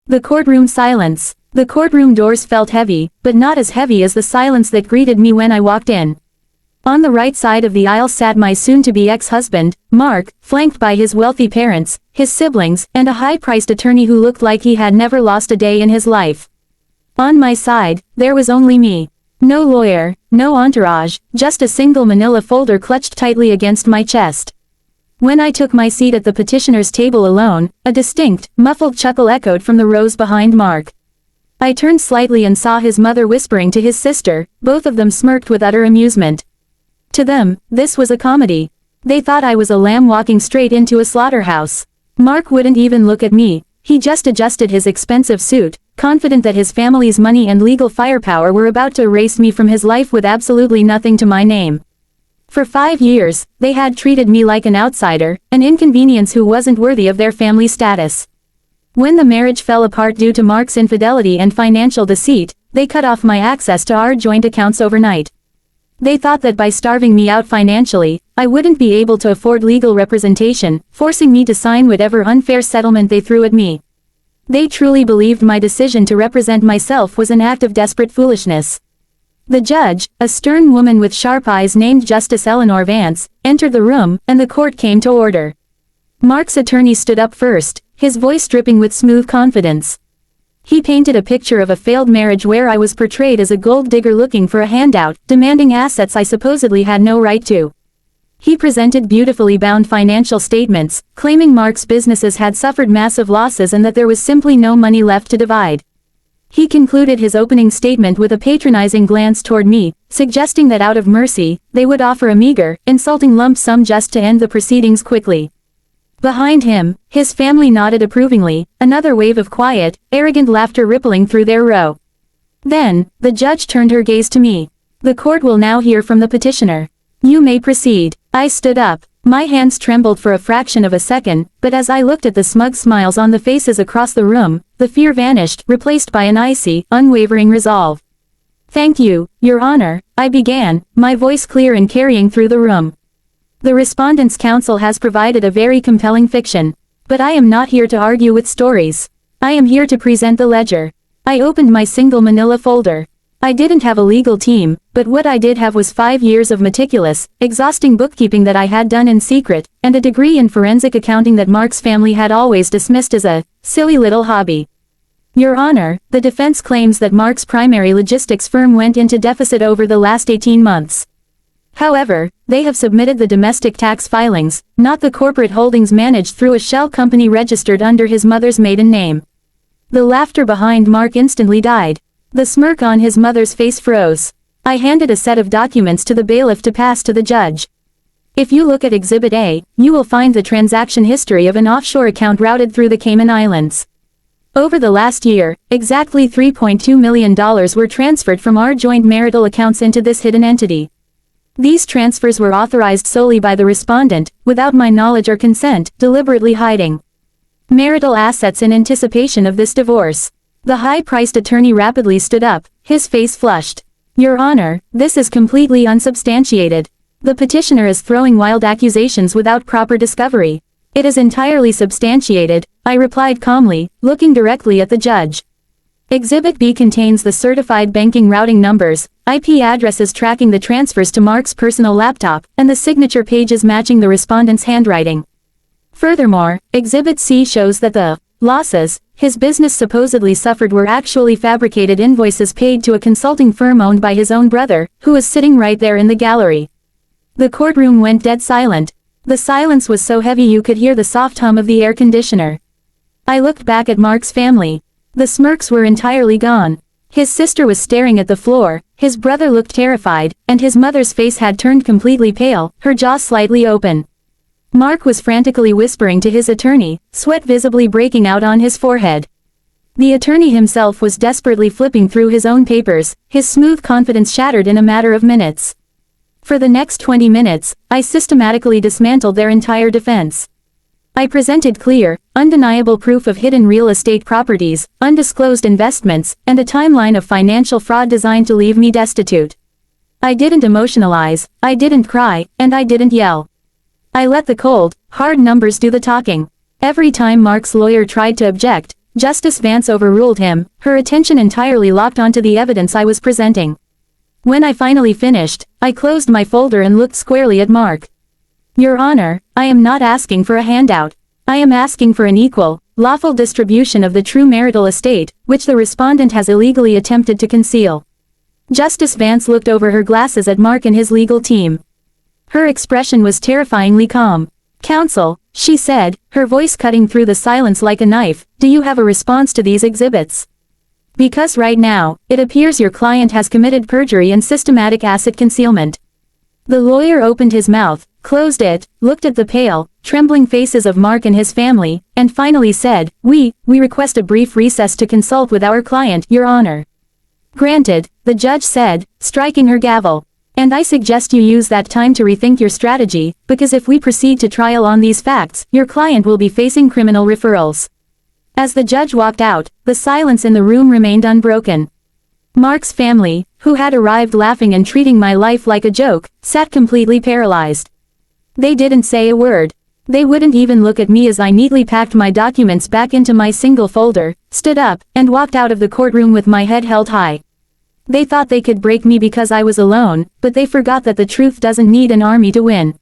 The courtroom silence. The courtroom doors felt heavy, but not as heavy as the silence that greeted me when I walked in. On the right side of the aisle sat my soon-to-be ex-husband, Mark, flanked by his wealthy parents, his siblings, and a high-priced attorney who looked like he had never lost a day in his life. On my side, there was only me. No lawyer, no entourage, just a single manila folder clutched tightly against my chest. When I took my seat at the petitioner's table alone, a distinct, muffled chuckle echoed from the rows behind Mark. I turned slightly and saw his mother whispering to his sister, both of them smirked with utter amusement. To them, this was a comedy. They thought I was a lamb walking straight into a slaughterhouse. Mark wouldn't even look at me, he just adjusted his expensive suit, confident that his family's money and legal firepower were about to erase me from his life with absolutely nothing to my name. For 5 years, they had treated me like an outsider, an inconvenience who wasn't worthy of their family status. When the marriage fell apart due to Mark's infidelity and financial deceit, they cut off my access to our joint accounts overnight. They thought that by starving me out financially, I wouldn't be able to afford legal representation, forcing me to sign whatever unfair settlement they threw at me. They truly believed my decision to represent myself was an act of desperate foolishness. The judge, a stern woman with sharp eyes named Justice Eleanor Vance, entered the room, and the court came to order. Mark's attorney stood up first, his voice dripping with smooth confidence. He painted a picture of a failed marriage where I was portrayed as a gold digger looking for a handout, demanding assets I supposedly had no right to. He presented beautifully bound financial statements, claiming Mark's businesses had suffered massive losses and that there was simply no money left to divide. He concluded his opening statement with a patronizing glance toward me, suggesting that out of mercy, they would offer a meager, insulting lump sum just to end the proceedings quickly. Behind him, his family nodded approvingly, another wave of quiet, arrogant laughter rippling through their row. Then, the judge turned her gaze to me. The court will now hear from the petitioner. You may proceed. I stood up. My hands trembled for a fraction of a second, but as I looked at the smug smiles on the faces across the room, the fear vanished, replaced by an icy, unwavering resolve. Thank you, Your Honor, I began, my voice clear and carrying through the room. The respondent's counsel has provided a very compelling fiction. But I am not here to argue with stories. I am here to present the ledger. I opened my single manila folder. I didn't have a legal team, but what I did have was 5 years of meticulous, exhausting bookkeeping that I had done in secret, and a degree in forensic accounting that Mark's family had always dismissed as a silly little hobby. Your Honor, the defense claims that Mark's primary logistics firm went into deficit over the last 18 months. However, they have submitted the domestic tax filings, not the corporate holdings managed through a shell company registered under his mother's maiden name. The laughter behind Mark instantly died. The smirk on his mother's face froze. I handed a set of documents to the bailiff to pass to the judge. If you look at Exhibit A, you will find the transaction history of an offshore account routed through the Cayman Islands. Over the last year, exactly $3.2 million were transferred from our joint marital accounts into this hidden entity. These transfers were authorized solely by the respondent, without my knowledge or consent, deliberately hiding marital assets in anticipation of this divorce. The high-priced attorney rapidly stood up, his face flushed. Your Honor, this is completely unsubstantiated. The petitioner is throwing wild accusations without proper discovery. It is entirely substantiated, I replied calmly, looking directly at the judge. Exhibit B contains the certified banking routing numbers, IP addresses tracking the transfers to Mark's personal laptop, and the signature pages matching the respondent's handwriting. Furthermore, Exhibit C shows that the losses his business supposedly suffered were actually fabricated invoices paid to a consulting firm owned by his own brother, who was sitting right there in the gallery. The courtroom went dead silent. The silence was so heavy you could hear the soft hum of the air conditioner. I looked back at Mark's family. The smirks were entirely gone. His sister was staring at the floor, his brother looked terrified, and his mother's face had turned completely pale, her jaw slightly open. Mark was frantically whispering to his attorney, sweat visibly breaking out on his forehead. The attorney himself was desperately flipping through his own papers, his smooth confidence shattered in a matter of minutes. For the next 20 minutes, I systematically dismantled their entire defense. I presented clear, undeniable proof of hidden real estate properties, undisclosed investments, and a timeline of financial fraud designed to leave me destitute. I didn't emotionalize, I didn't cry, and I didn't yell. I let the cold, hard numbers do the talking. Every time Mark's lawyer tried to object, Justice Vance overruled him, her attention entirely locked onto the evidence I was presenting. When I finally finished, I closed my folder and looked squarely at Mark. Your Honor, I am not asking for a handout. I am asking for an equal, lawful distribution of the true marital estate, which the respondent has illegally attempted to conceal. Justice Vance looked over her glasses at Mark and his legal team. Her expression was terrifyingly calm. Counsel, she said, her voice cutting through the silence like a knife, do you have a response to these exhibits? Because right now, it appears your client has committed perjury and systematic asset concealment. The lawyer opened his mouth, closed it, looked at the pale, trembling faces of Mark and his family, and finally said, We request a brief recess to consult with our client, Your Honor. Granted, the judge said, striking her gavel. And I suggest you use that time to rethink your strategy, because if we proceed to trial on these facts, your client will be facing criminal referrals. As the judge walked out, the silence in the room remained unbroken. Mark's family, who had arrived laughing and treating my life like a joke, sat completely paralyzed. They didn't say a word. They wouldn't even look at me as I neatly packed my documents back into my single folder, stood up, and walked out of the courtroom with my head held high. They thought they could break me because I was alone, but they forgot that the truth doesn't need an army to win.